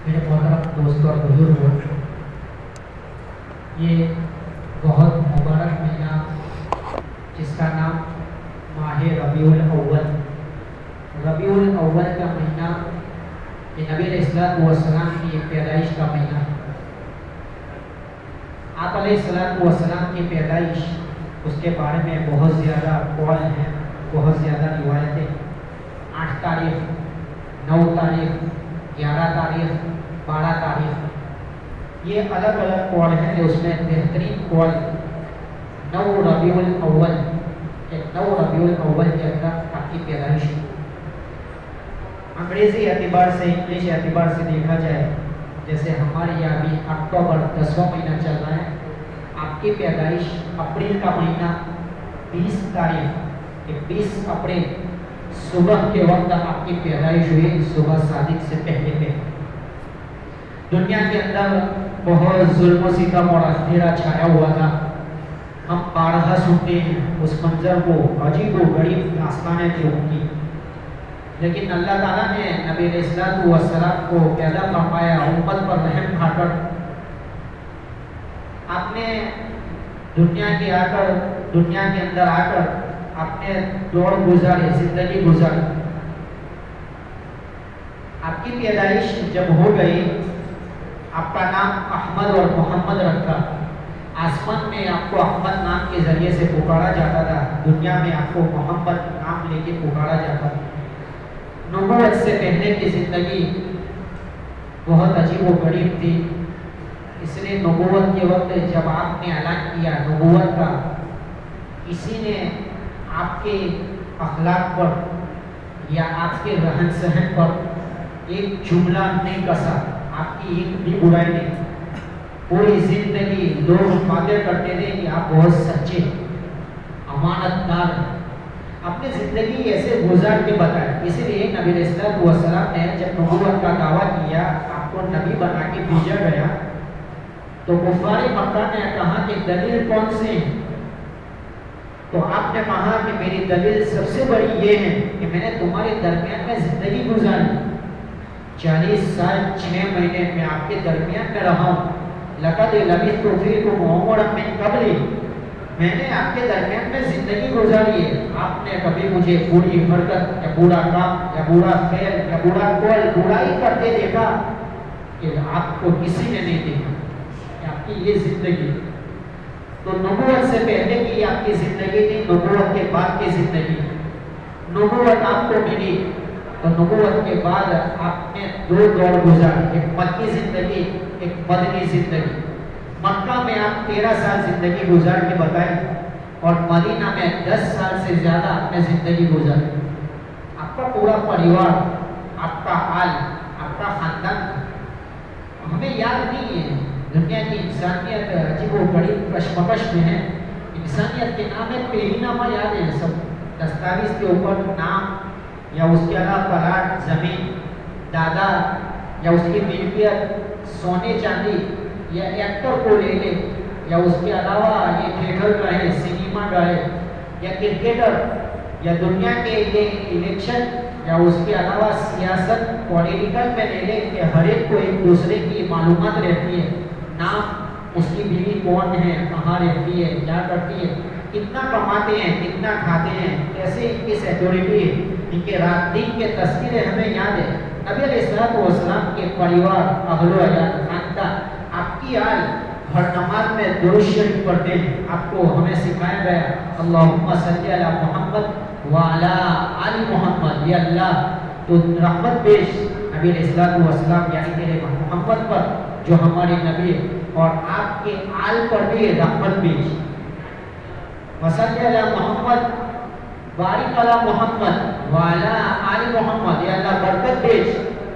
میرے محترم دوستوں اور بزرگوں، یہ بہت مبارک مہینہ جس کا نام ماہ ربیع الاول، ربیع الاول کا مہینہ یہ نبی علیہ السلام کی پیدائش کا مہینہ ہے۔ آپ علیہ السلام کی پیدائش، اس کے بارے میں بہت زیادہ قول ہیں، بہت زیادہ روایتیں، 8 تاریخ، 9 تاریخ، 11 تاریخ، 12 تاریخ، یہ الگ الگ قول ہیں۔ جو اس میں بہترین قول 9 ربیع الاول، 9 ربیع الاول کے اندر آپ کی پیدائش ہے۔ انگریزی اعتبار سے، انگلش اعتبار سے دیکھا جائے، جیسے ہمارے یہاں بھی اکتوبر 10واں مہینہ چل رہا ہے، آپ کی پیدائش اپریل کا مہینہ 20 تاریخ، 20 اپریل صبح کے وقت آپ کی پیدائش ہوئی، صبح صادق سے پہلے۔ دنیا کے اندر بہت ظلم و ستم اور اندھیرا چھایا ہوا تھا۔ ہم بارہا سنتے ہیں اس منظر کو، عجیب و غریب داستانیں تھی ان کی، لیکن اللہ تعالیٰ نے نبی علیہ السلام کو پیدا فرمایا امت پر رحم کھا کر۔ آپ نے دنیا کے اندر آ کر آپ نے دوڑ گزاری، زندگی گزاری۔ آپ کی پیدائش جب ہو گئی، آپ کا نام احمد اور محمد رکھا۔ آسمان میں آپ کو احمد نام کے ذریعے سے پکارا جاتا تھا، دنیا میں آپ کو محمد نام لے کے پکارا جاتا تھا۔ نبوت سے پہلے کی زندگی بہت عجیب و غریب تھی، اس لیے نبوت کے وقت جب آپ نے اعلان کیا نبوت کا، کسی نے آپ کے اخلاق پر یا آپ کے رہن سہن پر ایک جملہ نہیں کسا، آپ کی ایک بھی برائی نہیں۔ پوری زندگی لوگ باتیں کرتے تھے کہ آپ بہت سچے، امانت دار ہیں۔ اپنی زندگی ایسے گزار کے بتایا۔ اسی لیے نبی علیہ السلام نے جب نبوت کا دعویٰ کیا، آپ کو نبی بنا کے بھیجا گیا، تو کفار مکہ نے کہا کہ دلیل کون سے ہیں؟ تو آپ نے کہا کہ میری دلیل سب سے بڑی یہ ہے کہ میں نے تمہارے درمیان میں زندگی گزاری، 40 سال 6 مہینے میں آپ کے درمیان میں رہا ہوں۔ لقد لبثت فیکم عمرا من قبلی، میں نے آپ کے درمیان میں زندگی گزاری ہے، آپ نے کبھی مجھے بری حرکت یا برا کام یا برا فعل یا برا قول، برائی کرتے دیکھا کہ آپ کو کسی نے نہیں دیکھا کہ آپ کی یہ زندگی۔ تو نبوت سے پہلے کی آپ کی زندگی تھی، نبوت کے بعد کی زندگی۔ نبوت آپ کو ملی تو نبوت کے بعد آپ نے 2 دور گزاری، ایک مکی زندگی، ایک مدنی زندگی۔ مکہ میں آپ 13 سال زندگی گزار کے بتائیں، اور مدینہ میں 10 سال سے زیادہ آپ نے زندگی گزاری۔ آپ کا پورا پریوار، آپ کا آل، آپ کا خاندان ہمیں یاد نہیں ہے۔ دنیا کی انسانیت عجیب و غریب کشمکش میں ہے۔ انسانیت کے نام ہے، پہلی نامہ یاد ہے، سب دستاویز کے اوپر نام یا اس کے علاوہ پلاٹ زمین، دادا یا اس کی ملکیت، سونے چاندی، یا ایکٹر کو لے لے، یا اس کے علاوہ یہ تھیٹر کا ہے، سنیما کا ہے، یا کرکٹر، یا دنیا کے یہ الیکشن، یا اس کے علاوہ سیاست پولیٹیکل میں لے لے کہ ہر ایک کو ایک دوسرے کی معلومات رہتی ہے، نام، اس کی بیوی کون ہے، کہاں رہتی ہے، کیا کرتی ہے، کتنا کماتے ہیں، کتنا کھاتے ہیں، کیسے ان کی سیکورٹی ہے، ان کے رات دن کے تذکرے ہمیں یاد ہے۔ نبی علیہ السلام کے پریوار، اہل و عیال، خاندان، آپ کی آل ہر نماز میں درود شریف پڑھتے ہیں، آپ کو ہمیں سکھایا گیا اللہم صلی علی محمد وعلی آل محمد، یا اللہ تو رحمت بیش نبی علیہ السلام یعنی تیرے محمد پر جو ہمارے نبی ہے، اور آپ کے آل پر بھی رحمت بیش۔ وصلی علی محمد بارک علی محمد وعلی آل محمد، یا اللہ برکت بیش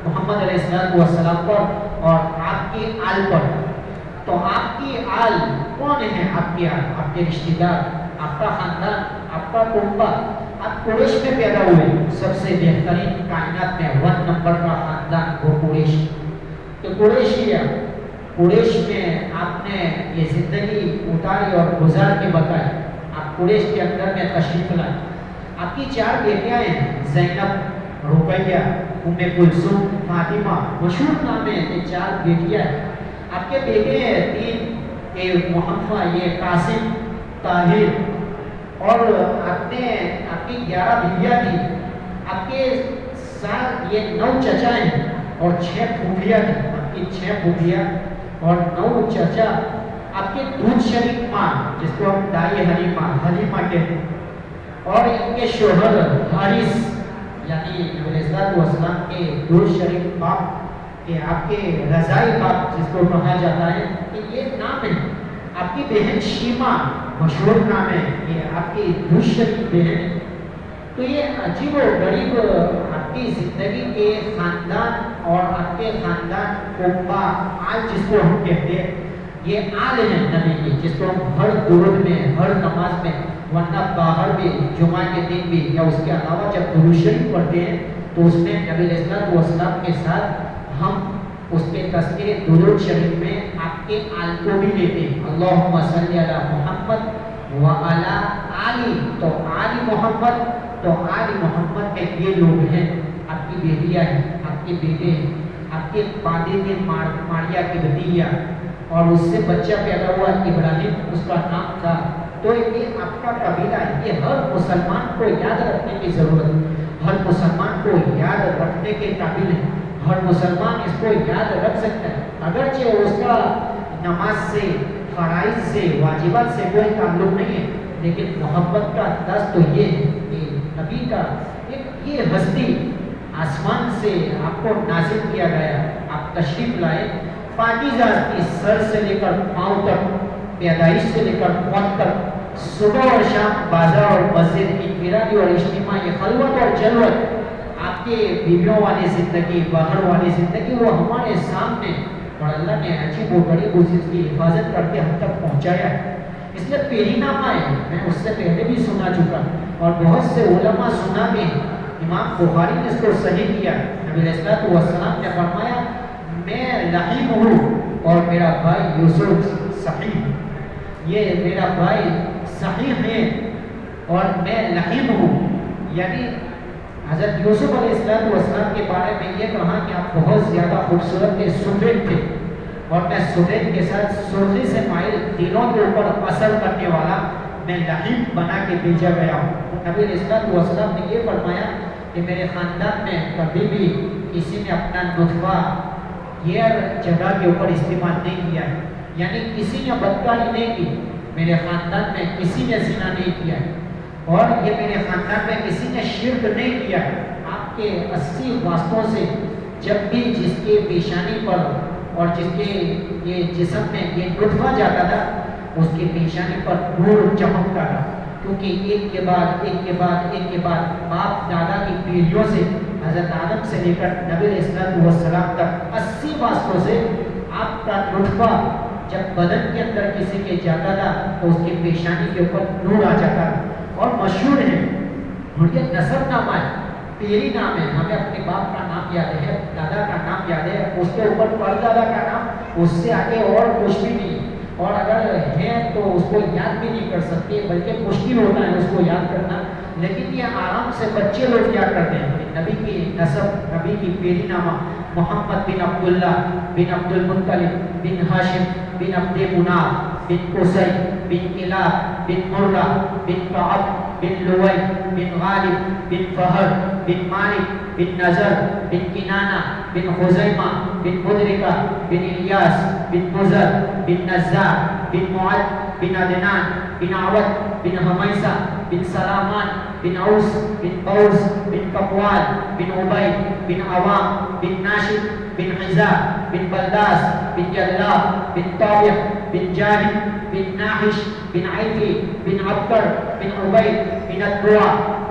محمد علیہ السلام پر اور آپ کی آل پر۔ تو آپ کی آل کون ہے؟ آپ کی آل، آپ کے رشتہ دار، آپ کا خاندان، آپ کا کنبہ۔ آپ قریش میں پیدا ہوئے، سب سے بہترین کائنات میں 1 نمبر کا خاندان وہ قریش۔ تو قریش میں آپ نے یہ زندگی اتاری اور گزار کے بتائی۔ آپ قریش کے اندر میں تشریف لائے۔ آپ کی 4 بیٹیاں ہیں، زینب، रुकैया, उम्मे कुलसुम, फातिमा, मशहूर नाम है। ये 4 बेटियां हैं। आपके बेटे हैं 3, ये मोहम्मद, ये कासिम, ताहिर, और आपने आपकी 11 बीवियां थी। आपके साथ ये 9 चचा हैं और 6 फूफियां थी। आपकी 6 फूफियां और 9 चचा। आपके दूध शरीक माँ, जिसको हम दाई हलीमा कहते हैं, और इनके शोहर हारिस, यानी नबी अलैहिस्सलाम के दूध शरीक बाप के, आपके रजाई बाप जिसको कहा जाता है, कि ये नाम है। आपकी बहन शीमा, मशहूर नाम है, ये आपकी दूध शरीक बहन है। तो ये अजीब और गरीब आपकी जिंदगी के खानदान और आपके खानदान कोम्बा आल जिसको हम कहते हैं, ये आल है नबी की, जिसको हम हर दुरूद में, हर नमाज में, वरना बाहर भी, जुमा के दिन भी, या उसके अलावा जब दुरूद शरीफ पढ़ते हैं तो उसमें नबी अलैहिस्सलाम के साथ हम उसके तस्वीर दुरूद शरीफ में आपके आल को भी लेते हैं। अल्लाहुम्मा सल्ली अला मुहम्मद व अला आली, तो आली मोहम्मद, तो आली मोहम्मद के ये लोग हैं। आपकी बेटियां हैं, आपके बेटे हैं, आपके पादे के मारिया की भतीजा, और उससे बच्चा पैदा हुआ इब्राहिम, उसका नाम था। तो ये आपका कबीला है। ये हर मुसलमान को याद रखने की जरूरत, हर मुसलमान को याद रखने के काबिल है। हर मुसलमान इसको याद रख सकता है, अगरचे उसका नमाज से, फराइज से, वाजिबात से कोई ताल्लुक नहीं है, लेकिन मोहब्बत का दस तो ये है कि नबी का एक ये हस्ती आसमान से आपको नाजिल किया गया, आप तशरीफ लाए, पाकीज़ा की सर से लेकर पाँव तक, पैदाइश से लेकर मौत तक, सुबह और शाम बाजार और मस्जिद, इनफिरादी और इज्तिमा, ये खलवत और जलवत, आपके बीवियों वाली ज़िंदगी, बाहर वाली ज़िंदगी, वो हमारे सामने, और अल्लाह ने अजीब व गरीब उसकी हिफाजत करके हम तक पहुँचाया है। इसलिए पीरीनामा है, मैं उससे पहले भी सुना चुका, और बहुत से उलमा सुना भी। इमाम बुखारी ने इसको सही किया। नबी अलैहिस्सलाम ने फरमाया, मैं लहीम हूँ और मेरा भाई यूसुफ सहीह। ये मेरा भाई सहीह है और मैं लहीम हूँ। यानी हज़रत यूसुफ अलैहिस्सलाम के बारे में ये कहा कि आप बहुत ज़्यादा खूबसूरत थे, सुफेद थे, और मैं सुफेद के साथ सुर्खी से माइल दिलों के ऊपर असर करने वाला मैं लहीम बना के भेजा गया हूँ। नबी अलैहिस्सलाम ने ये फरमाया कि मेरे ख़ानदान में कभी भी किसी ने अपना नुतफ़ा ये जगह के ऊपर इस्तेमाल नहीं किया, यानी किसी ने बदकारी नहीं की, मेरे ख़ानदान में किसी ने ज़िना नहीं किया, और ये मेरे ख़ानदान में किसी ने शिर्क नहीं किया। आपके 80 वास्तों से जब भी जिसके पेशानी पर और जिसके ये जिस्म में ये नुतफ़ा जाता था, उसकी पेशानी पर नूर चमकता था, क्योंकि एक के बाद एक के बाद एक के बाद बाप दादा की पीढ़ियों से, हज़रत आदम से लेकर नबी अलैहिस्सलाम तक 80 वास्तों से आपका नुतफ़ा जब बदन के अंदर किसी के जाता था तो उसकी पेशानी के ऊपर नूर आ जाता था। और मशहूर है, और ये नसब नामा है, पीरी नाम है, हमें अपने बाप का नाम याद है, दादा का नाम याद है, उसके ऊपर परदादा का नाम, उससे आगे और कुछ भी नहीं, और अगर है तो उसको याद भी नहीं कर सकते, बल्कि मुश्किल होता है उसको याद करना। लेकिन ये आराम से बच्चे लोग याद करते हैं कि नबी की नसब, नबी की पीरी नामा मोहम्मद बिन अब्दुल्ला बिन अब्दुल मुत्तलिब बिन हाशिम बिन अब्दे मुनाफ बिन कुसै बिन किलाब बिन मुर्रा बिन कअब बिन लुवै बिन गालिब बिन फहर बिन मालिक बिन नजर बिन किनाना बिन खुजैमा बिन मुदरिका बिन इलियास बिन मुजर बिन नज़्ज़ार बिन मुअद बिन अदनान बिन अवद बिन हमैसा बिन सलामान बिन औस बिन बौस बिन कपवाल बिन उबै बिन अवाम बिन नाशिद बिन हिज़ा बिन बलदास बिन जल्लाह बिन ताबिह बिन जाहिद बिन नाहिश बिन आइफी बिन अब्कर बिन उबैद बिन अद्वा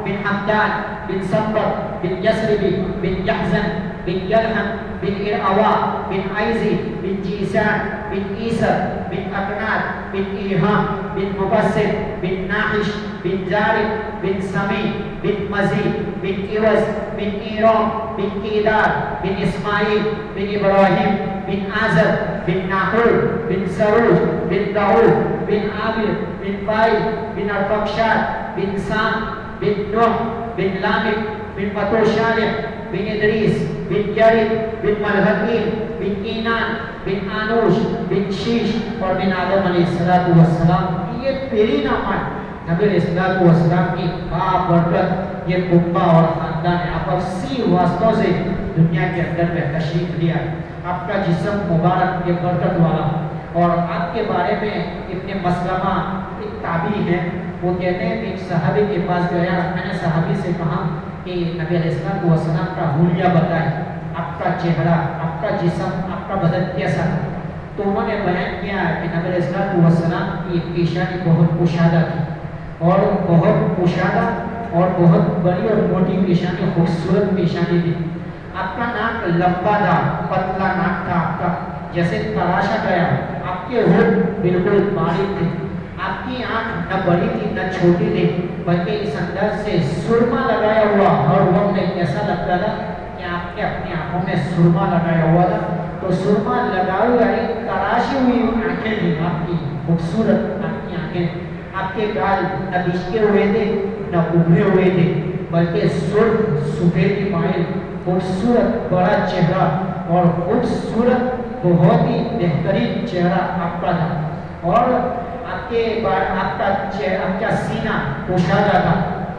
बिन हमदान बिन सब्र बिन यसरिबी बिन यहज़न बिन यलहम बिन इरअवा बिन आइज़ी बिन जीसान बिन ईसर बिन अकनाद बिन ईहाम बिन मुबस्सिर बिन नाहिश बिन जारिब बिन समी बिन मज़ी बिन इवज़ बिन ईराम बिन कीदार बिन इस्माइल बिन इब्राहिम बिन आज़र बिन नाहुर बिन सरूज बिन दाऊद बिन आमिर बिन फाइल बिन अरफक्षाद बिन साम बिन नूह बिन लामिक بن متوشالح بن ادریس بن جارد بن ملحقین بن کینان بن آنوش بن شیش اور بن آدم علیہ السلام. یہ پیری نامان نبی علیہ السلام کی برکت یہ کنبہ اور خاندان آپسی واسطوں سے دنیا کے اندر میں تشریف لیا. آپ کا جسم مبارک یہ برکت والا. اور آپ کے بارے میں ابن مسلمہ ایک تابعی ہے، وہ کہتے ہیں کہ ایک صحابی کے پاس گیا، میں نے صحابی سے کہا کہ نبی علیہ السلام کا حلیہ بتائیں، آپ کا چہرہ، آپ کا جسم، آپ کا بدن کیسا تھا. تو انہوں نے بیان کیا کہ نبی علیہ السلام کی پیشانی بہت کشادہ تھی، اور بہت کشادہ اور بہت بڑی اور موٹی پیشانی، خوبصورت پیشانی تھی. آپ کا ناک لمبا تھا، پتلا ناک تھا آپ کا، جیسے تراشا گیا. آپ کے ہونٹ بالکل باریک تھے. آپ کی آنکھ نہ بڑی تھی نہ چھوٹی تھی، بلکہ اس اندر سے سرما لگایا ہوا ہر وقت ایسا لگتا تھا کہ آپ کے اپنی آنکھوں میں سرما لگایا ہوا تھا. تو سرما لگائی ہوئی تراشی ہوئی آنکھیں تھیں آپ کی، خوبصورت آپ کی آنکھیں. آپ کے گال نہ بچکے ہوئے تھے نہ ابھرے ہوئے تھے، بلکہ سرخ سفید مائل، خوبصورت بڑا چہرہ اور خوبصورت بہت ہی بہترین چہرہ آپ کا تھا. اور آپ کا سینہ کشادہ تھا.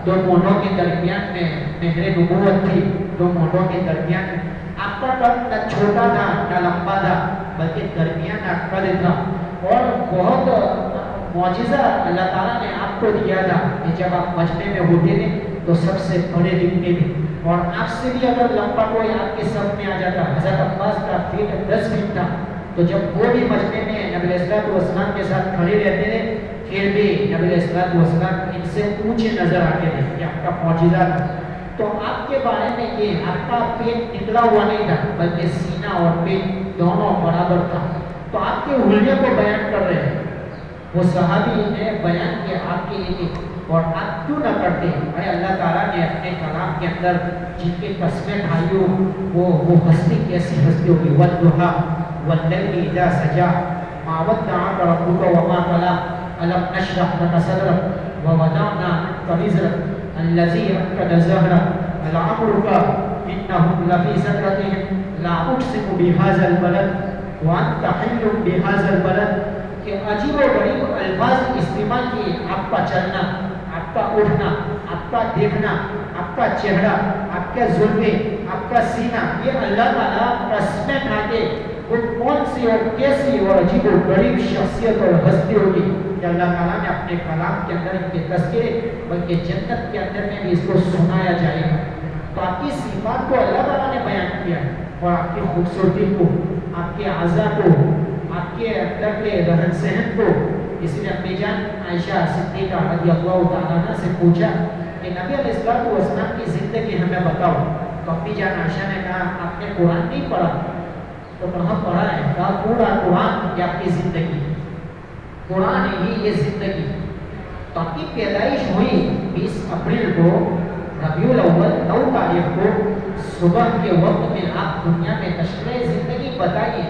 دو مونڈوں کے درمیان میں مہر نبوت تھی. دو مونڈوں کے درمیان میں آپ کا قد نہ چھوٹا تھا نہ لمبا تھا، بلکہ درمیان قد تھا. اور بہت معجزہ اللہ تعالیٰ نے آپ کو دیا تھا کہ جب آپ مجمع میں ہوتے تھے تو سب سے بڑے دکھتے تھے. اور آپ سے بھی اگر لمبا کوئی آپ کے صف میں آ جاتا، حضرت عباس کا فیٹ 10 فیٹ تھا، تو جب وہ بھی مجمع میں نبی علیہ السلام کے ساتھ کھڑے رہتے تھے، پھر بھی نبی علیہ السلام ان سے اونچے نظر آتے تھے. یہ آپ کا معجزہ تھا. تو آپ کے بارے میں یہ آپ کا پیٹ نکلا ہوا نہیں تھا، بلکہ سینہ اور پیٹ دونوں برابر تھا. تو آپ کے حلیے کو بیان کر رہے ہیں. وہ صحابی نے بیان کیا آپ کے لیے، اور آپ کیوں نہ کرتے ہیں؟ بھائی اللہ تعالیٰ نے اپنے کلام کے اندر جن کے قسمیں کھائی ہو وہ ہستی کیسی ہستی ہوگی. والضحیٰ واللیل اذا سجا ما ودعک ربک وما قلی الم نشرح لک صدرک ووضعنا عنک وزرک الذی انقض ظہرک لعمرک انہم لفی سکرتہم لا اقسم بہذا البلد وانت حل بہذا البلد. کہ عجیب و غریب الفاظ استعمال کیے. آپ کا چلنا، آپ کا اٹھنا، آپ کا دیکھنا، آپ کا چہرہ، آپ کے زلفیں، آپ کا سینہ، یہ اللہ تعالیٰ قسمیں کھا کے وہ کون سی اور کیسی اور عجیب و غریب شخصیت اور ہستی ہوگی کہ اللہ تعالیٰ نے اپنے کلام کے اندر ان کے تذکرے، بلکہ جنت کے اندر میں بھی اس کو سنایا جائے گا. تو آپ کی صفات کو اللہ تعالیٰ نے بیان کیا، اور آپ کی خوبصورتی کو، آپ کے اعضاء کو، آپ کے اندر کے رہن سہن کو. اس نے اپنی جان عائشہ صدیقہ رضی اللہ تعالیٰ عنہ سے پوچھا کہ نبی علیہ السلام کی زندگی ہمیں بتاؤ. تو اپنی جان عائشہ نے کہا آپ نے قرآن نہیں پڑھا؟ تو کہاں پڑھا ہے؟ کہا پورا قرآن یہ آپ کی زندگی، قرآن ہی یہ زندگی. تو آپ کی پیدائش ہوئی 20 اپریل کو ربیع الاول 9 تاریخ کو صبح کے وقت میں آپ دنیا میں تشریح زندگی بتائیے.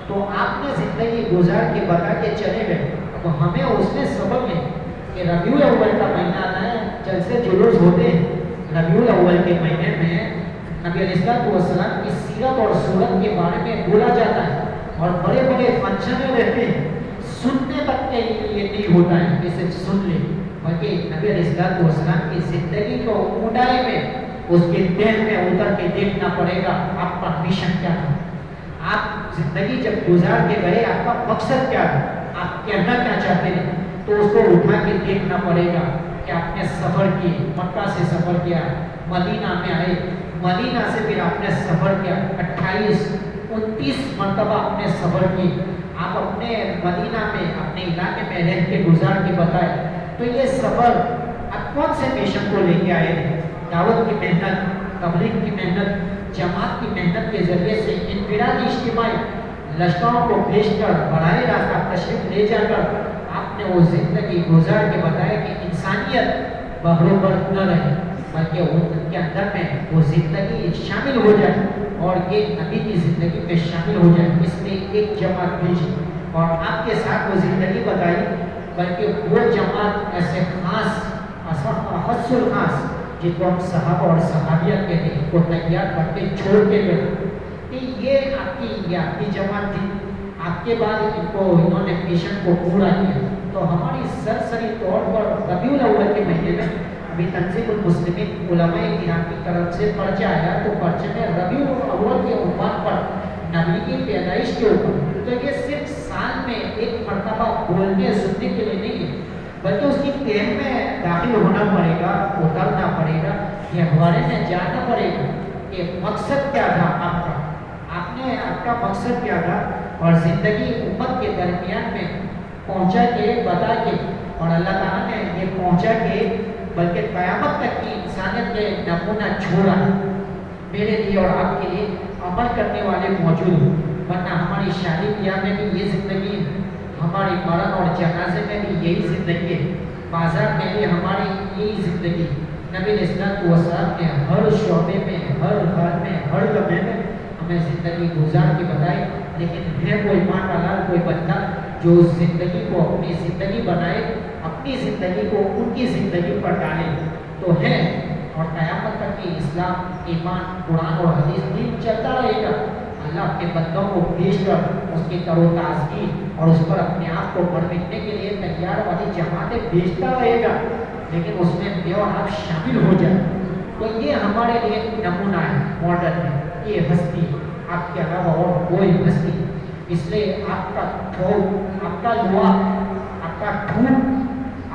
تو آپ نے زندگی گزار کے بتا کے چلے گئے. تو ہمیں اس میں سبب ہے کہ ربیع الاول کا مہینہ آتا ہے، جلسے جلوس ہوتے ہیں. ربیع الاول کے مہینے میں نبی علیہ السلام کی سیرت اور صورت کے بارے میں بولا جاتا ہے، اور بڑے بڑے فنکشن رہتے ہیں. سننے تک کے لیے نہیں ہوتا ہے کہ صرف سن لیں، بلکہ نبی علیہ السلام کی زندگی کو اونڈائی میں اس کے دل میں اتر کے دیکھنا پڑے گا آپ کا مشن کیا تھا، آپ زندگی جب گزار کے گئے آپ کا مقصد کیا تھا، آپ کہنا کیا چاہتے ہیں. تو اس کو اٹھا کے دیکھنا پڑے گا کہ آپ نے سفر کی، مکہ سے سفر کیا، مدینہ میں آئے، مدینہ سے پھر آپ نے سفر کیا 28-29 مرتبہ آپ نے سفر کی. آپ اپنے مدینہ میں اپنے علاقے میں رہ کے گزار کے بتائے. تو یہ سفر آپ کون سے مشن کو لے کے آئے تھے؟ دعوت کی محنت، تبلیغ کی محنت، جماعت کی محنت کے ذریعے سے انفرادی اجتماعی لشکروں کو بھیج کر براہ راست تشریف لے جا کر آپ نے وہ زندگی گزار کے بتایا کہ انسانیت بہرو پر نہ رہے، بلکہ ان کے اندر میں وہ زندگی شامل ہو جائے اور یہ نبی کی زندگی میں شامل ہو جائے. اس نے ایک جماعت بھیجی اور آپ کے ساتھ وہ زندگی بتائی، بلکہ وہ جماعت ایسے خاص خاص जिनको हम सहाबा और सहाबिया कहते हैं, को तैयार करके छोड़ के गए कि ये आपकी जमात थी, आपके बाद इन्होंने मिशन को पूरा किया। तो हमारी सरसरी तौर पर रबीउल अव्वल के महीने में अभी तंजीमुल मुस्लिमीन उलमाए किराम की तरफ से पर्चा आया, तो पर्चे में रबीउल अव्वल के उन्वान पर नबी की पैदाइश के ऊपर, तो ये सिर्फ साल में एक मरतबा बोलने सुनने के लिए नहीं है, बल्कि उसकी टेम में दाखिल होना पड़ेगा, उतरना पड़ेगा, ये हमारे में जानना पड़ेगा कि मकसद क्या था आपका मकसद क्या था, और ज़िंदगी उम्मत के दरमियान में पहुंचा के बता के, और अल्लाह ताला ने ये पहुंचा के बल्कि क़यामत तक की इंसानियत के नमूना छोड़ा मेरे लिए और आपके लिए अमल करने वाले मौजूद हो। वरना हमारी शादी ब्याह में भी ये ज़िंदगी है, हमारी मरण और जनाजे में भी यही ज़िंदगी है, बाजार में भी हमारी यही ज़िंदगी। नबी अलैहिस्सलातु वस्सलाम ने हर शोबे में, हर घर में, हर लम्हे में हमें ज़िंदगी गुजार के बताई। लेकिन है कोई माशाअल्लाह कोई बंदा जो ज़िंदगी को अपनी ज़िंदगी बनाए, अपनी ज़िंदगी को उनकी ज़िंदगी पर डाले, तो है। और क़यामत तक की इस्लाम, ईमान, कुरान और हदीस दिन चलता रहेगा। अल्लाह के बंदों को पेश कर उसकी तरोताज़गी और उस पर अपने आप को बरमिटने के लिए तैयार वाली जमातें भेजता रहेगा, लेकिन उसमें मैं और आप शामिल हो जाए। तो ये हमारे लिए नमूना है, मॉडल है, ये हस्ती आपके अलावा और कोई हस्ती। इसलिए आपका थोक, आपका लुआ, आपका ठूठ,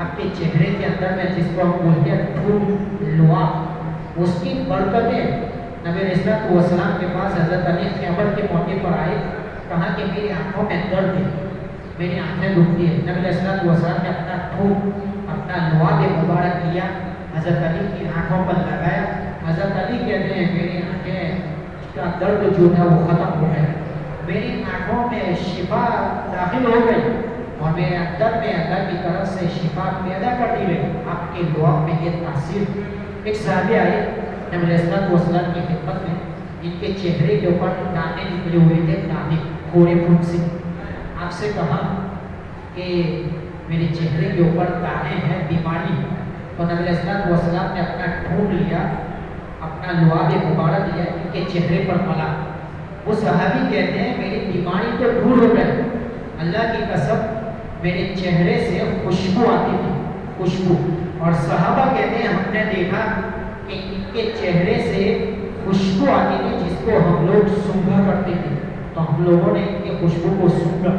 आपके चेहरे के अंदर में जिसको हम बोलते हैं ठूठ, लुआ, उसकी बरकतें। नबी अलैहिस्सलातु वस्सलाम के पास हज़रत अली क़यामत के मौके पर आए, कहा कि मेरी आँखों में दर्द है, मेरी आँखें दुखती है। नबी अलैहिस्सलातु वस्सलाम ने अपना ठूठ, अपना लुआ मुबारक लिया, हज़रत अली की आँखों पर लगाया। हज़रत अली कहते हैं मेरी आँखें का दर्द जो था वो ख़त्म हो गया, मेरी आँखों में शिफा दाखिल हो गई और मेरे अंदर में अल्लाह की तरफ से शिफा पैदा कर दी गई। आपके दुआ में ये तासीर। एक साहबी आए नबी अलैहिस्सलातु वस्सलाम की खिदमत में, इनके चेहरे के ऊपर दाने निकले हुए थे, दाने खोरे फूट से। आपसे कहा कि मेरे चेहरे के ऊपर दाने हैं, बीमारी। तो नबी अलैहिस्सलातु वस्सलाम ने अपना ठूंठ लिया, अपना लुआब मुबारक लिया, इनके चेहरे पर मला। वो सहाबी कहते हैं मेरी बीमारी तो दूर हो गई, अल्लाह की कसम मेरे चेहरे से खुशबू आती थी, खुशबू। और सहाबा कहते हैं हमने देखा कि इनके चेहरे से खुशबू आती थी जिसको हम लोग सूंघा करते थे, तो हम लोगों ने इनके खुशबू को सूंघा।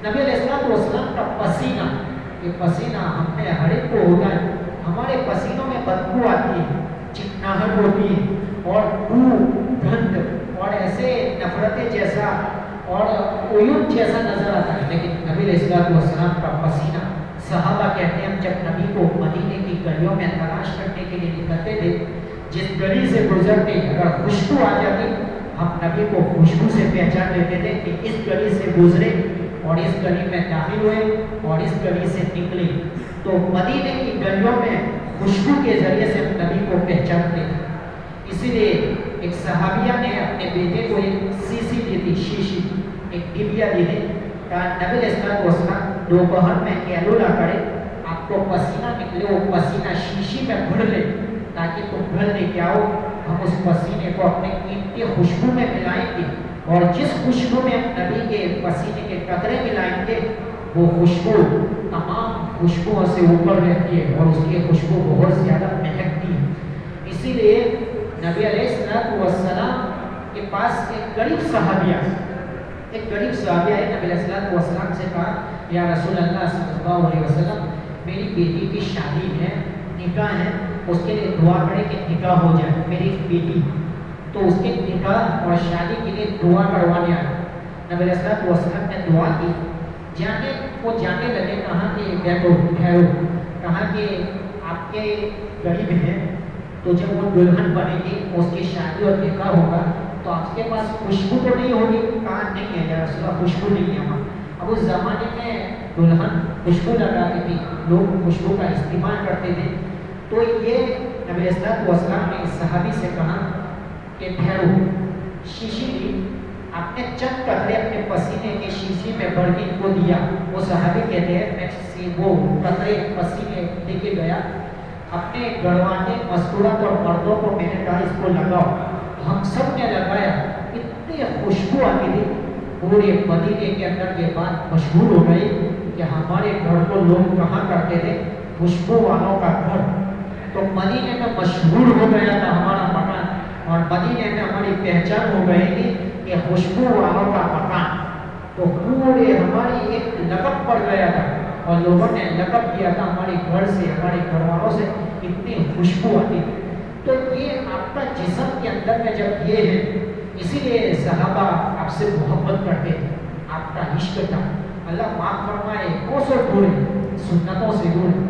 नबी अलैहिस्सलातु वस्सलाम का पसीना, ये पसीना हमने हर एक को होता है, हमारे पसीनों में बदबू आती है, चिकनाहट होती है और बू, गंध और ऐसे नफरतें जैसा और उयुन जैसा नजर आता है। लेकिन नबी अलैहिस्सलातु वस्सलाम का पसीना, सहाबा कहते हैं हम जब नबी को मदीने की गलियों में तलाश करने के लिए निकलते थे, जिस गली से गुजरते अगर खुशबू आ जाती, हम नबी को खुशबू से पहचान लेते थे कि इस गली से गुजरे और इस गली में दाखिल हुए और इस गली से निकले। तो मदीने की गलियों में खुशबू के जरिए से हम नबी को पहचानते थे। इसीलिए एक सहाबिया ने अपने बेटे को एक शीशी दी थी, शीशी, एक डिबिया दी थी, कहा नबी अलैहिस्सलातु वस्सलाम दोपहर में कैलूला करे, आपको पसीना निकले, वो पसीना शीशी में भर ले ताकि तुम घर लेके आओ, हम उस पसीने को अपने कीमती खुशबू में मिलाएंगे और जिस खुशबू में हम नबी के पसीने के कतरे मिलाएंगे वो खुशबू तमाम खुशबुओं से ऊपर रहती है और उसकी खुशबू बहुत ज़्यादा महकती है। इसीलिए नबी अलैहिस्सलातु वस्सलाम के पास एक गरीब सहाबिया आए, नबी अलैहिस्सलातु वस्सलाम से कहा या रसूल अल्लाह सल्लल्लाहु अलैहि वसल्लम, मेरी बेटी की शादी है, निकाह है, उसके लिए दुआ करें कि निकाह हो जाए, मेरी बेटी, तो उसके निकाह और शादी के लिए दुआ करवाने आए। नबी अलैहिस्सलातु वस्सलाम ने दुआ की, जाने लगे, कहा कि बैठो ठहरो, कहा कि आपके गरीब हैं, तो जब वो दुल्हन बनेगी उसकी शादी और निकाह होगा तो आपके पास खुशबू तो नहीं होगी, कहा नहीं है या रसूल अल्लाह, खुशबू नहीं है वहाँ। अब उस ज़माने में दुल्हन खुशबू लगाती थी, लोग खुशबू का इस्तेमाल करते थे। तो ये नबी अलैहिस्सलातु वस्सलाम ने इस सहाबी से कहा कि ठहरो, शीशी ली, आपने चंद कतरे अपने पसीने के शीशी में भर के इनको दिया। वो सहाबी कहते हैं मैं वो कतरे पसीने लेके गया, اپنے گھروانے مستورات اور مردوں کو میں نے کہا اس کو لگاؤ، ہم سب نے لگایا، اتنی خوشبو آتی تھی، پورے مدینے کے اندر یہ بات مشہور ہو گئی کہ ہمارے گھر کو لوگ کہاں کرتے تھے خوشبو والوں کا گھر. تو مدینے میں مشہور ہو گیا تھا ہمارا مکان، اور مدینے میں ہماری پہچان ہو گئی تھی کہ خوشبو والوں کا مکان. تو پورے ہماری ایک لقب پڑ گیا تھا، اور لوگوں نے لقب کیا تھا ہمارے گھر سے، ہمارے گھر والوں سے اتنی خوشبو آتی تھی. تو یہ آپ کا جسم کے اندر میں جب یہ ہے، اسی لیے صحابہ آپ سے محبت کرتے تھے، آپ کا عشق تھا. اللہ معاف فرمائے، کوسوں دور ہے، سنتوں سے دور ہے.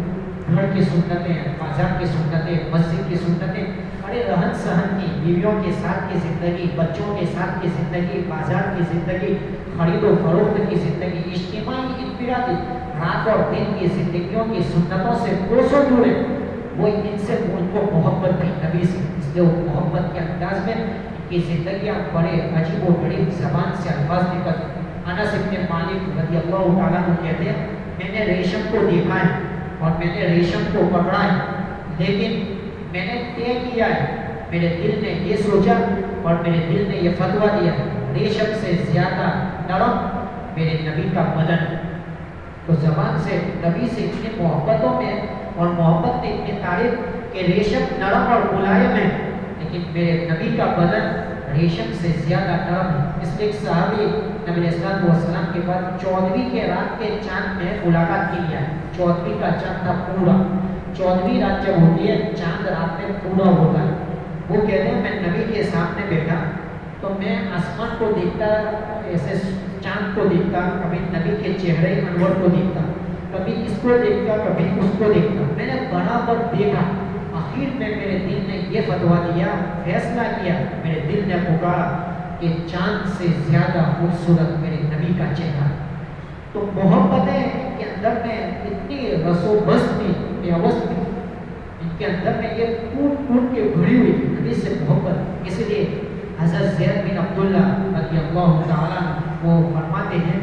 گھر کی سنتیں، بازار کی سنتیں، مسجد کی سنتیں، ارے رہن سہن کی، بیویوں کے ساتھ کی زندگی، بچوں کے ساتھ کی زندگی، بازار کی زندگی، خرید و فروخت کی زندگی، اجتماعی انفرادی رات اور دن کی زندگیوں کی سنتوں سے کوسوں دور ہے. وہ ان سے ان کو محبت تھی نبی سے، اس لیے وہ محبت کے انداز میں ان کی زندگیاں بڑے عجیب و غریب زبان سے الفاظ نکلتے. انس بن مالک رضی اللہ تعالیٰ عنہ کہتے ہیں میں نے ریشم کو دیکھا ہے اور میں نے ریشم کو پکڑا ہے، لیکن میں نے طے کیا ہے، میرے دل نے یہ سوچا اور میرے دل نے یہ فتویٰ دیا، ریشم سے زیادہ نرم میرے نبی کا بدن. تو زبان سے نبی سے اتنی محبتوں میں اور محبت نے اتنی تعریف کہ ریشم نرم اور ملائم ہے، لیکن میرے نبی کا بدن ریشم سے زیادہ نرم ہے. اس لیے ایک صحابی نبی علیہ السلام کے بعد 14ویں کے رات کے چاند میں ملاقات کی ہے. 14ویں کا چاند تھا پورا، 14ویں رات جب ہوتی ہے چاند رات میں پورا ہوتا ہے. وہ کہتے ہیں میں نبی کے سامنے بیٹھا تو میں آسمان کو دیکھتا، ایسے چاند کو دیکھتا، کبھی نبی کے چہرے انور کو دیکھتا، کبھی اس کو دیکھتا، کبھی اس کو دیکھتا. میں نے برابر دیکھا، آخر میں میرے دل نے یہ فتویٰ دیا، فیصلہ کیا، میرے دل نے پکارا کہ چاند سے زیادہ خوبصورت میرے نبی کا چہرہ. تو محبتیں ان کے اندر میں اتنی رس و بس تھی، ان کے اندر میں یہ ٹوٹ ٹوٹ کے بھری ہوئی نبی سے محبت. اس لیے حضرت زید بن عبداللہ رضی اللہ تعالیٰ وہ فرماتے ہیں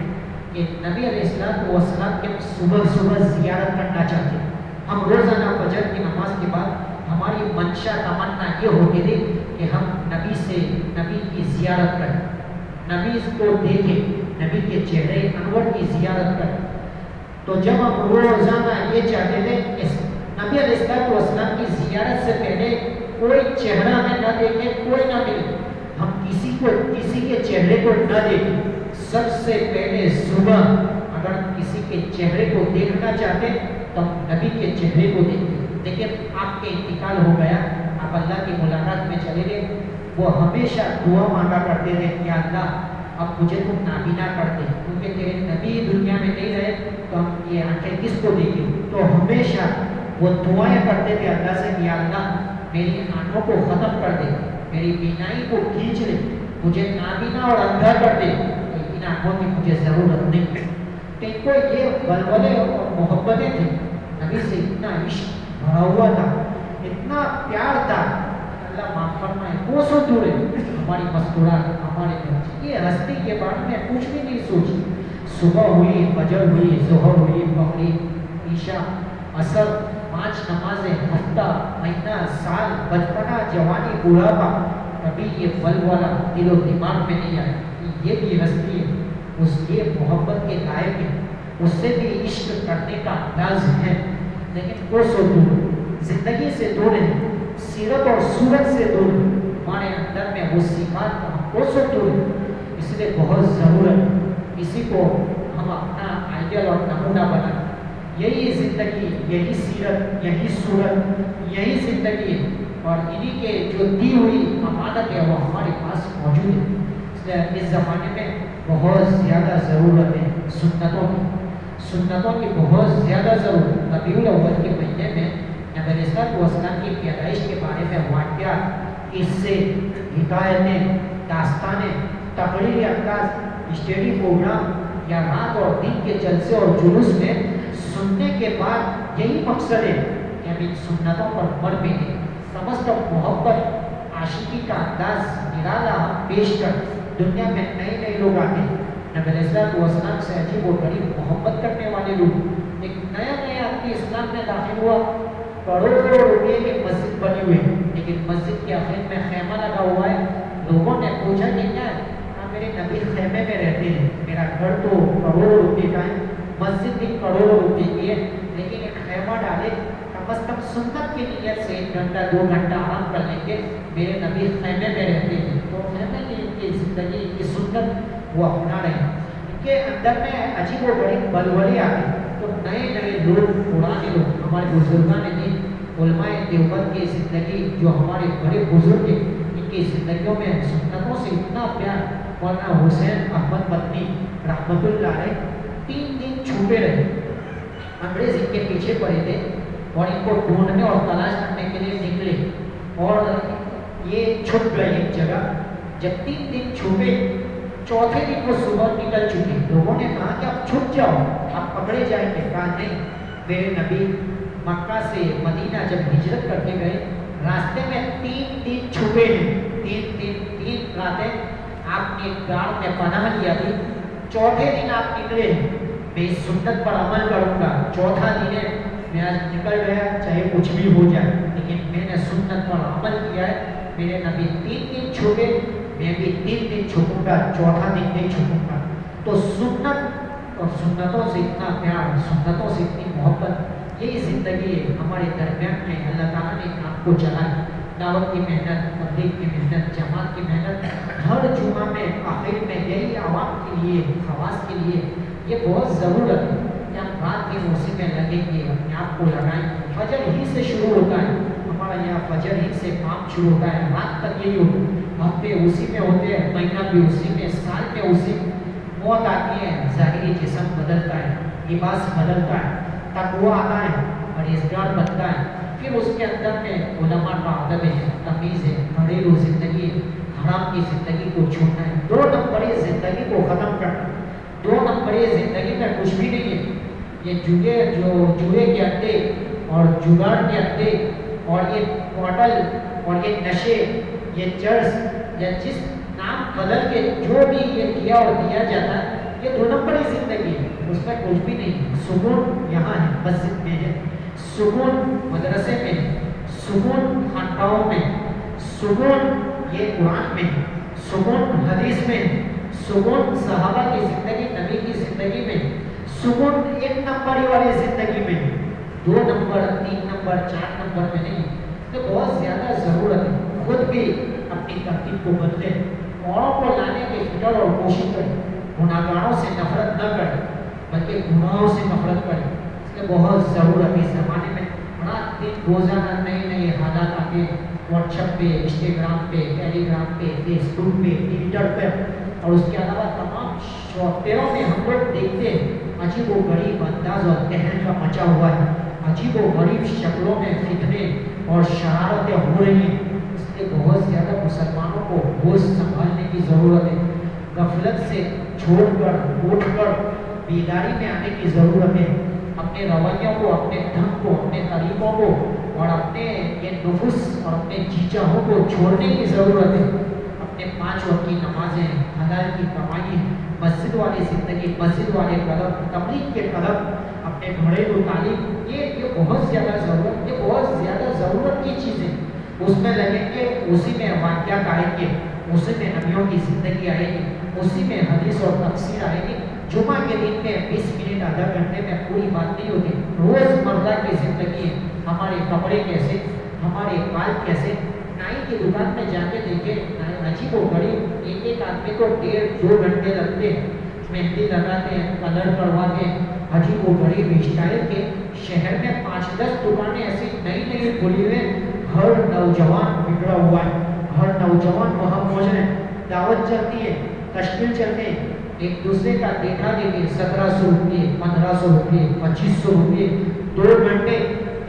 کہ نبی علیہ السلام کے صبح صبح زیارت کرنا چاہتے ہیں. ہم روزانہ فجر کی نماز کے بعد ہماری منشا تمنا یہ ہوتی تھی کہ ہم نبی کی زیارت کریں، نبی کو دیکھیں، نبی کے چہرے انور کی زیارت کریں. تو جب ہم روزانہ یہ چاہتے تھے کہ نبی علیہ السلام کی زیارت سے پہلے کوئی چہرہ ہمیں نہ دیکھے، کوئی نہ ملے، ہم کسی کے چہرے کو نہ دیکھیں. سب سے پہلے صبح اگر کسی کے چہرے کو دیکھنا چاہتے تو ہم نبی کے چہرے کو دیکھتے. لیکن آپ کے انتقال ہو گیا، آپ اللہ کی ملاقات میں چلے گئے. وہ ہمیشہ دعا مانگا کرتے تھے کہ اللہ اب مجھے تم نابینا کر دے، کیونکہ تیرے نبی دنیا میں نہیں رہے تو ہم یہ آنکھیں کس کو دیکھیں. تو ہمیشہ وہ دعائیں کرتے تھے اللہ سے کہ اللہ میری آنکھوں کو ختم کر دے، میری بینائی کو کھینچ لے، مجھے نابینا اور اندھا کر دے، ان آنکھوں کی مجھے ضرورت نہیں. کہ کو یہ ولولے اور محبتیں تھیں، نبی سے اتنا عشق بھرا ہوا تھا، اتنا پیار تھا. اللہ معاف فرمائے کوسوں دور ہے ہماری مستورات، ہمارے بچے یہ ہستی کے بارے میں کچھ بھی نہیں سوچی. صبح ہوئی، فجر ہوئی، ظہر ہوئی، مغرب، عشاء، عصر، 5 نمازیں، ہفتہ، مہینہ، سال، بچپنا، جوانی، بڑھاپا، کبھی یہ ولولہ دل و دماغ میں نہیں آیا. یہ بھی ہستی ہے، اس کے محبت کے لائق ہے، اس سے بھی عشق کرنے کا انداز ہے، لیکن کوسوں دور، زندگی سے دور ہے، سیرت اور صورت سے دور ہے. ہمارے اندر میں وہ صفات کوسوں دور ہے. اس لیے بہت ضرورت ہے کسی کو ہم اپنا آئیڈیل اور نمونہ بنائیں. یہی زندگی، یہی سیرت، یہی صورت، یہی زندگی ہے، اور انہی کے جو دی ہوئی امانت ہے وہ ہمارے پاس موجود ہے. اس لیے اس زمانے میں بہت زیادہ ضرورت ہے سنتوں کی بہت زیادہ ضرورت. ربیع الاول کے مہینے میں نبی علیہ السلام کی پیدائش کے بارے میں واقعات، قصے، حکایتیں، داستانیں، تقریری انداز، اسٹیڈی پروگرام یا رات اور دن کے جلسے اور جلوس میں سننے کے بعد یہی مقصد ہے کہ ہم ان سنتوں پر عمل پینے، سمجھ محبت، عاشقی کا انداز نرالا پیش کر. دنیا میں نئے لوگ آتے ہیں، نبی علیہ السلام سے عجیب و غریب محبت کرنے والے لوگ. ایک نیا آدمی اسلام میں داخل ہوا، करोड़ों रुपए की मस्जिद बनी हुई है, लेकिन मस्जिद के आखिर में खैमा लगा हुआ है। लोगों ने पूछा कि क्या है? हाँ, मेरे नबी खैमे में रहते हैं, मेरा घर तो करोड़ों रुपए का है, मस्जिद भी करोड़ों रुपए की है, लेकिन एक खैमा डाले कम से कम सुन्नत की नीयत से 1 घंटा 2 घंटा आराम कर लेंगे। मेरे नबी खैमे में रहते हैं, तो खैमे की इनकी जिंदगी की सुन्नत वो अपना रहे हैं। इनके अंदर में अजीब व गरीब बलवली आती, तो नए नए लोग, पुराने लोग, हमारे बुजुर्गान ने उलमाए देवबंद की ज़िंदगी, जो हमारे बड़े बुजुर्ग हैं, इनकी ज़िंदगियों में सुन्नतों से इतना प्यार। मौलाना हुसैन अहमद मदनी रहमतुल्लाह अलैह 3 दिन छुपे रहे, अंग्रेज इनके पीछे पड़े थे और इनको ढूंढने और तलाश करने के लिए निकले, और ये छुप गए एक जगह। जब 3 दिन छुपे, चौथे दिन वो सुबह निकल चुके। लोगों ने कहा कि आप छुप जाओ, आप पकड़े जाएंगे। कहा नहीं, मेरे नबी मक्का से मदीना जब हिजरत करके गए, रास्ते में 3 दिन छुपे हैं, 3 रातें आपने गाड़ में पनाह लिया थी, चौथे दिन आप निकले, मैं इस सुन्नत पर अमल करूंगा। चौथा दिन है, मैं आज निकल गया, चाहे कुछ भी हो जाए, लेकिन मैंने सुन्नत पर अमल किया है। मेरे नबी 3 दिन छुपे, मैं भी 3 दिन छुपूंगा, चौथा दिन नहीं छुपूंगा। तो सुन्नत और सुन्नतों से इतना प्यार, सुन्नतों से इतनी मोहब्बत, यही ज़िंदगी है हमारे दरमियान में। अल्लाह ताला ने काम को चलाया, दावत की मेहनत, तबलीग की मेहनत, जमात की मेहनत, हर जुमा में आखिर में यही आवाम के लिए, खवास के लिए ये बहुत ज़रूरत है कि हम रात दिन उसी में लगेंगे, अपने आप को लगाएंगे। फजर ही से शुरू होता है हमारा, यहाँ फजर ही से काम शुरू होता है, रात तक यही होता है, हफ्ते उसी में होते हैं, महीना भी उसी में, साल में उसी में। मौत आती है, ज़ाहिरी जिस्म बदलता है, लिबास बदलता है, तकवा आता है, परहेज़गार बनता है। फिर उसके अंदर में उलमा का अदब है, तमीज़ है, घरेलू ज़िंदगी है, हराम की ज़िंदगी को छोड़ना है, 2 नंबरी ज़िंदगी को ख़त्म करना। 2 नंबरी ज़िंदगी में कुछ भी नहीं है। ये जुए के अड्डे और जुगाड़ के अड्डे और ये मॉडल और ये नशे, ये चर्च, या जिस नाम बदल के जो भी ये किया और दिया जाता है, ये 2 नंबरी ज़िंदगी है, उसमें कुछ भी नहीं है। सुकून यहाँ है, मस्जिद में है, सुकून मदरसे में है, सुकून खानकाहों में, सुकून ये कुरान में है, सुकून हदीस में है, सुकून सहाबा की ज़िंदगी, नबी की ज़िंदगी में, सुकून 1 नंबरी वाली ज़िंदगी में, 2 नंबर, 3 नंबर, 4 नंबर में नहीं। तो बहुत ज़्यादा ज़रूरत है खुद भी अपनी तरतीब को बदले, औरों को लाने की फिक्र और कोशिश करें, गुनाहगारों से नफरत न करें, बल्कि गुनाहों से नफरत करें। इसलिए बहुत ज़रूरत है इस ज़माने में। रात दिन रोज़ाना नए नए हालात आते हैं, व्हाट्सएप पे, इंस्टाग्राम पे, टेलीग्राम पे, फेसबुक पे, ट्विटर पे, और उसके अलावा तमाम सॉफ्टवेयरों में हम लोग देखते हैं अजीब व गरीब अंदाज और तहन का मचा हुआ है, अजीब व गरीब शक्लों में फितने और शरारतें हो रही हैं। इसलिए बहुत ज़्यादा मुसलमानों को होश संभालने की ज़रूरत है। गफलत से छोड़कर उठकर बेदारी में आने की ज़रूरत है। अपने रवैयों को, अपने ढंग को, अपने तरीक़ों को और अपने ये नुफुस और अपने जीचाहों को छोड़ने की ज़रूरत है। अपने 5 वक्त की नमाजें, हलाल की कमाई, मस्जिद वाली ज़िंदगी, मस्जिद वाले कदम, तबलीग के कदम, अपने घरेलू तालीम, ये बहुत ज़्यादा ज़रूरत, ये बहुत ज़्यादा ज़रूरत की चीज़ें। उसमें लगेंगे, उसी में वाक़यात आएंगे, उसी में नबियों की ज़िंदगी आएगी, उसी में हदीस और तफसीर आएगी। जुमा के दिन में 20 मिनट आधा घंटे में पूरी बात नहीं होती। रोज़मर्रा की ज़िंदगी है, हमारे कपड़े कैसे, हमारे बाल कैसे। नाई की दुकान में जाके देखें, अजीब व गरीब, एक आदमी को 1.5-2 घंटे लगते हैं, मेहंदी लगाते हैं, कलर करवाते हैं, अजीब व गरीब स्टाइल के। शहर में 5-10 दुकानें ऐसी नई नई खुली हुई, हर नौजवान बिगड़ा हुआ है, हर नौजवान वहाँ पहुँच रहे हैं, दावत चलती है, तशकील चलते हैं, एक दूसरे का देखा देखी, 1700 रुपये, 1500 रुपये, 2500 रुपये, 2 घंटे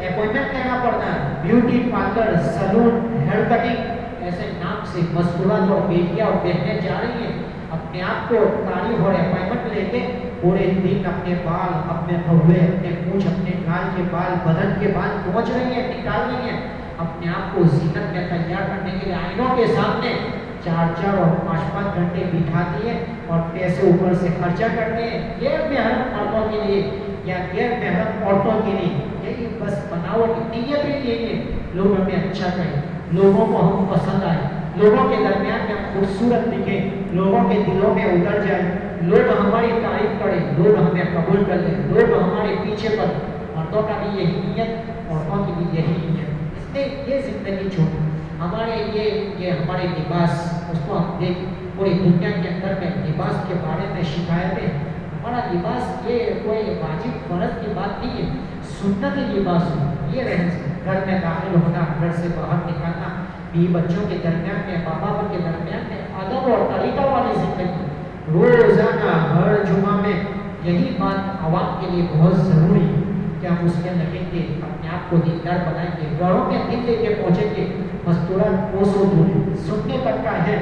अपॉइंटमेंट लेना पड़ता है। Beauty parlour, salon, hair cutting, ऐसे नाम से मस्तूरात और बेटियाँ और बहनें जा रही हैं अपने आप को तारीफ और अपॉइंटमेंट लेके। पूरे दिन अपने बाल, अपने भव्य, अपने मूछ, अपने गाल के बाल, बदन के बाल पहुँच रही हैं, निकाल रही हैं, अपने आप को जीनत में तैयार करने के लिए आईनों के सामने 4-4 और 5-5 घंटे बिठाती है और पैसे ऊपर से खर्चा करते हैं गैर महरम मर्दों के लिए या गैर महरम औरतों के लिए, यही बस बनावट नीयत ही यही है, लोग हमें अच्छा कहें, लोगों को हम पसंद आए, लोगों के दरमियान में हम खूबसूरत दिखे, लोगों के दिलों में उतर जाए, लोग हमारी तारीफ करें, लोग हमें कबूल कर लें, लोग हमारे पीछे पड़े। मर्दों का भी यही नियत, औरतों की भी यही नियत। इसलिए ये जिंदगी छोड़ो, हमारे ये हमारे लिबास, उसको हम देख पूरी दुनिया के अंदर में लिबास के बारे में शिकायतें। हमारा लिबास ये कोई वाजिब फर्ज की बात नहीं है, सुन्नत लिबास हो, ये रहन से घर में दाखिल होना, घर से बाहर निकलना, बीवी बच्चों के दरमियान में, माँ बाप के दरमियान में अदब और तरीका वाली जिंदगी, रोजाना हर जुमा में यही बात आवाम के लिए बहुत ज़रूरी है कि हम उसमें लगेंगे, अपने आप को दीनदार बनाएंगे, घरों में दिल लेके पहुँचेंगे, मस्तूरा कोसों दूर सुनने तक का है,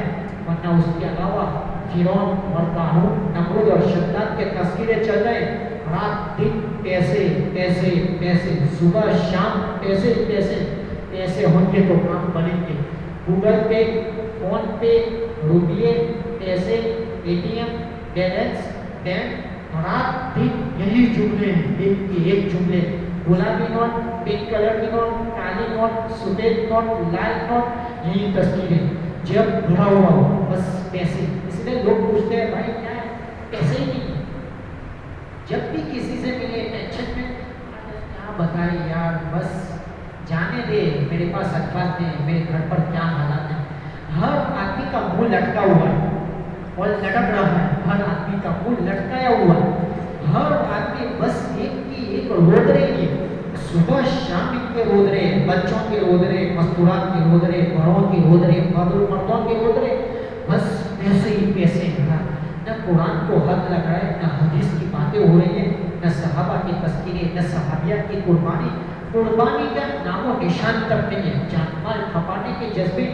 वरना उसके अलावा फिरौन और कारून, नमरूद और शद्दाद के तस्वीरें चल रहे, रात दिन पैसे पैसे पैसे, सुबह शाम पैसे पैसे पैसे होंगे तो काम बनेंगे, गूगल पे, फोन पे, रुपये, पैसे, एटीएम, बैलेंस, बैंक, रात दिन यही जुमले हैं, एक के एक जुमले, गुलाबी नोट, पिंक कलर की नोट, काली नोट, सफेद नोट, लाल नोट, यही तस्वीरें, जब भरा हुआ हो बस पैसे। इसलिए लोग पूछते हैं भाई क्या है, पैसे ही नहीं। जब भी किसी से मिले टेंशन में, क्या बताए यार, बस जाने दे, मेरे पास अल्फाज नहीं, मेरे घर पर क्या हालात है। हर आदमी का मुंह लटका हुआ है और लटक रहा है, हर आदमी का मुंह लटकाया हुआ है, हर आदमी बस एक की एक रोद रही है, सुबह शाम इनके रोद रहे, बच्चों के रोद रहे, मस्तूरात के रोद रहे, बड़ों के रोद रहे, मर्दों के रोद रहे, बस पैसे ही पैसे हैं। न कुरान को हद लग रहा है, न हदीस की बातें हो रही है, न सहाबा की तस्कीरें, न सहाबिया की कुर्बानी का नामो निशान तक नहीं है। जान माल खपाने के जज्बे,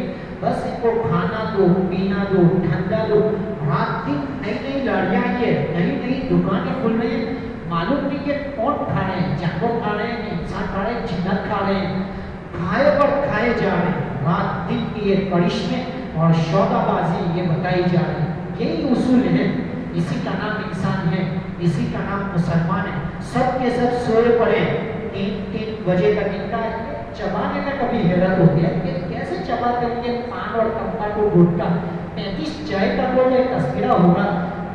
बस इनको खाना दो, पीना दो, ठंडा दो, रात दिन नई नई लड़ियाँ आई है, नई नई दुकानें खुल रही हैं, मालूम नहीं कि कौन खा रहे हैं, जानवर खा रहे हैं, इंसान खा रहे हैं, जिन्नत खा रहे हैं, खाए पर खाए जा रहे हैं। रात दिन की ये करिश्मे और शौदाबाजी ये बताई जा रही है, यही उसूल है, इसी का नाम इंसान है, इसी का नाम मुसलमान है। सब के सब सोए पड़े 3-3 बजे तक, इनका चबाने में कभी हैरत होती है कि कैसे चबा करके पान और तंबा को गुटका, 35 चाय का कोई तस्करा होगा,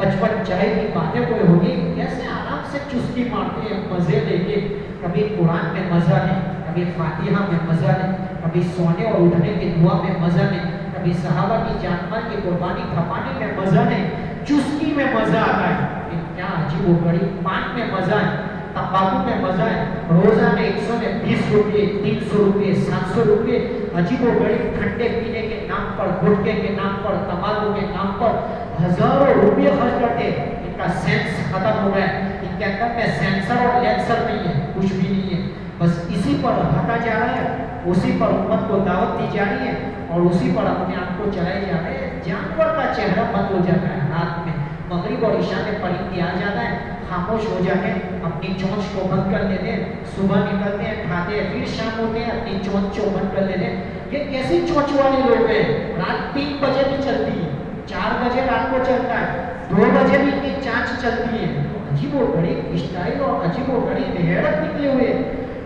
55 चाय की बातें कोई होगी, कैसे आराम से चुस्की मारते हैं, मजे लेके, कभी कुरान में मजा नहीं, कभी फातिहा में मजा नहीं, कभी सोने और उठने की दुआ में मजा नहीं, कभी सहाबा की जानमाल की कुर्बानी खपाने में मजा नहीं, चुस्की में मजा आता है। क्या अजीब बड़ी, पान में मजा है, तंबाकू में मजा है, रोजा में 120 रुपये, 300 रुपये, 700 रुपये, अजीब बड़ी ठंडे पीने के नाम पर, गुटके के नाम पर, तंबाकू के नाम पर हजारों रुपये खर्च करते। इनका सेंस खत्म हो गया, इनके अंदर में सेंसर और लेंसर नहीं है, कुछ भी नहीं है, बस इसी पर हटा जा रहा है, उसी पर उम्मत को दावत दी जा रही है और उसी पर अपने आप को चलाए जा रहे हैं। जानवर का चेहरा बंद हो जाता है, रात में मगरिब और इशा में परिंदे आ जाता है, खामोश हो जाते हैं, अपनी चोंच को बंद कर लेते हैं, सुबह निकलते हैं, खाते हैं, फिर शाम होते हैं, अपनी चोंच को बंद कर लेते हैं। ये कैसी चोंच वाले लोग हैं, रात 3 बजे भी चलती है, 4 बजे रात को चलता है, 2 बजे भी इनकी चांच चलती है। अजीबो गरीब स्टाइल और अजीबो गरीब हैरत निकले हुए।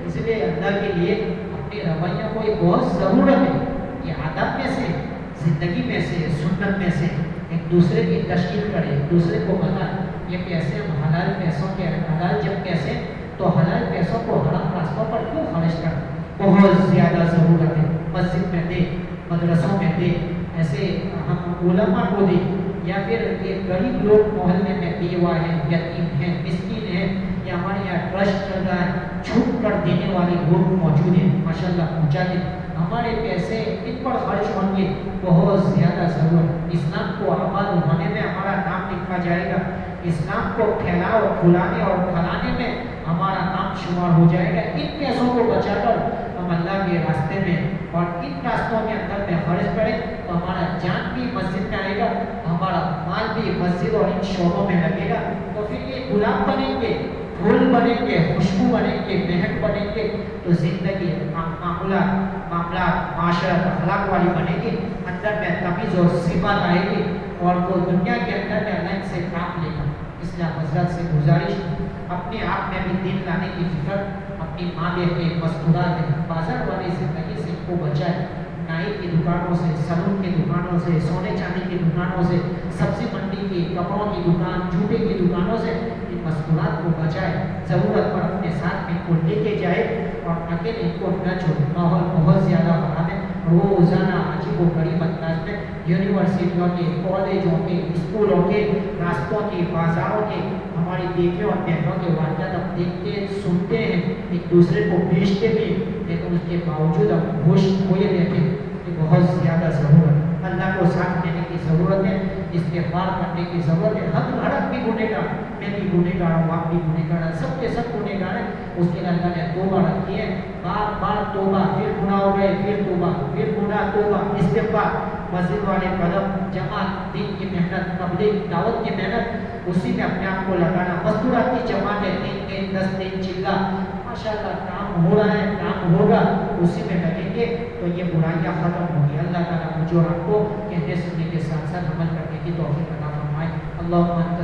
इसलिए अल्लाह के लिए अपने रवैया को बहुत ज़रूरत है, ये आदत में से, जिंदगी में से, सुन्नत में से एक दूसरे की तशकील करें, एक दूसरे को बताएं ये पैसे हम हलाल पैसों के, हलाल जब पैसे तो हलाल पैसों को हराम रास्तों पर क्यों खर्च करें, बहुत ज़्यादा ज़रूरत है। मस्जिद में दे, मदरसों में दे, ऐसे हम उलमा को दे, या फिर ये गरीब लोग मोहल्ले में बेवा है, यतीम है, मिस्कीन है, या हमारे यहाँ ट्रस्ट चल रहा है, छूट कर देने वाले लोग मौजूद हैं, माशाल्लाह पहुँचा दें। हमारे पैसे इन पर खर्च होंगे, बहुत ज़्यादा ज़रूरत। इस्लाम को आबाद होने में हमारा नाम लिखा जाएगा, इस्लाम को फैलाओ, फुलाने और फैलाने में हमारा नाम शुमार हो जाएगा। इन पैसों को बचाकर हम अल्लाह के रास्ते में और इन रास्तों के अंदर में खर्च करें तो हमारा जान भी मस्जिद में आएगा, हमारा माल भी मस्जिद और इन शोबों में लगेगा। तो फिर ये गुलाब बनेंगे, फूल बनेंगे, खुशबू बनेंगे, महक बनेंगे, तो जिंदगी मामला माशरत अखलाक वाली बनेगी, अंदर में तमीज़ और सिफात आएगी और वो दुनिया के अंदर में अल्लाह से काम लेगा। इसलिए हज़रत से गुजारिश अपने आप में भी दिन लाने की फिक्र, अपनी माँ बहन के मस्तूरात बाजार वाली जिंदगी से इनको बचाए। नाई की दुकानों से, सलून की दुकानों से, सोने चांदी की दुकानों से, सब्जी मंडी की, कपड़ों की दुकान, जूते की दुकानों से इन मस्तूरात को बचाए। ज़रूरत पर अपने साथ में इनको लेके जाए और अकेले इनको न छोड़े। माहौल बहुत ज़्यादा ख़राब है। रोज़ाना अजीबो गरीब अंदाज में यूनिवर्सिटियों के, कॉलेजों के, स्कूलों के, रास्तों के, बाज़ारों के हमारी देखे और बहनों के वाक़यात हम देखते सुनते हैं, एक दूसरे को बेचते भी, लेकिन उसके बावजूद हम होश खोए देते हैं। ये बहुत ज़्यादा ज़रूरत है। अल्लाह को साथ देने की ज़रूरत है, इस्तिग़फ़ार करने की ज़रूरत है। हर भी गुनहगार, मैं भी गुनहगार हूँ, आप भी गुनहगार हैं, सब के सब गुनहगार हैं। उसके लिए अल्लाह ने तौबा रखी है, बार बार तौबा, फिर गुनाह हो गए, फिर तौबा, फिर गुनाह, तौबा, इस्तिग़फ़ार। मस्जिद वाले कदम, जमात, दीन की मेहनत, तबलीग, दावत की मेहनत, उसी में अपने आप को लगाना। मज़दूरात की जमातें 3 दिन 10 दिन चिल्ला, माशाअल्लाह काम हो रहा है, काम होगा, उसी में लगेंगे तो ये बुराइयाँ ख़त्म होंगी। अल्लाह ताला मुझे और आपको कहने सुनने के साथ साथ अमल करने की तौफीक अता फरमाए। अल्लाहुम्मा अंत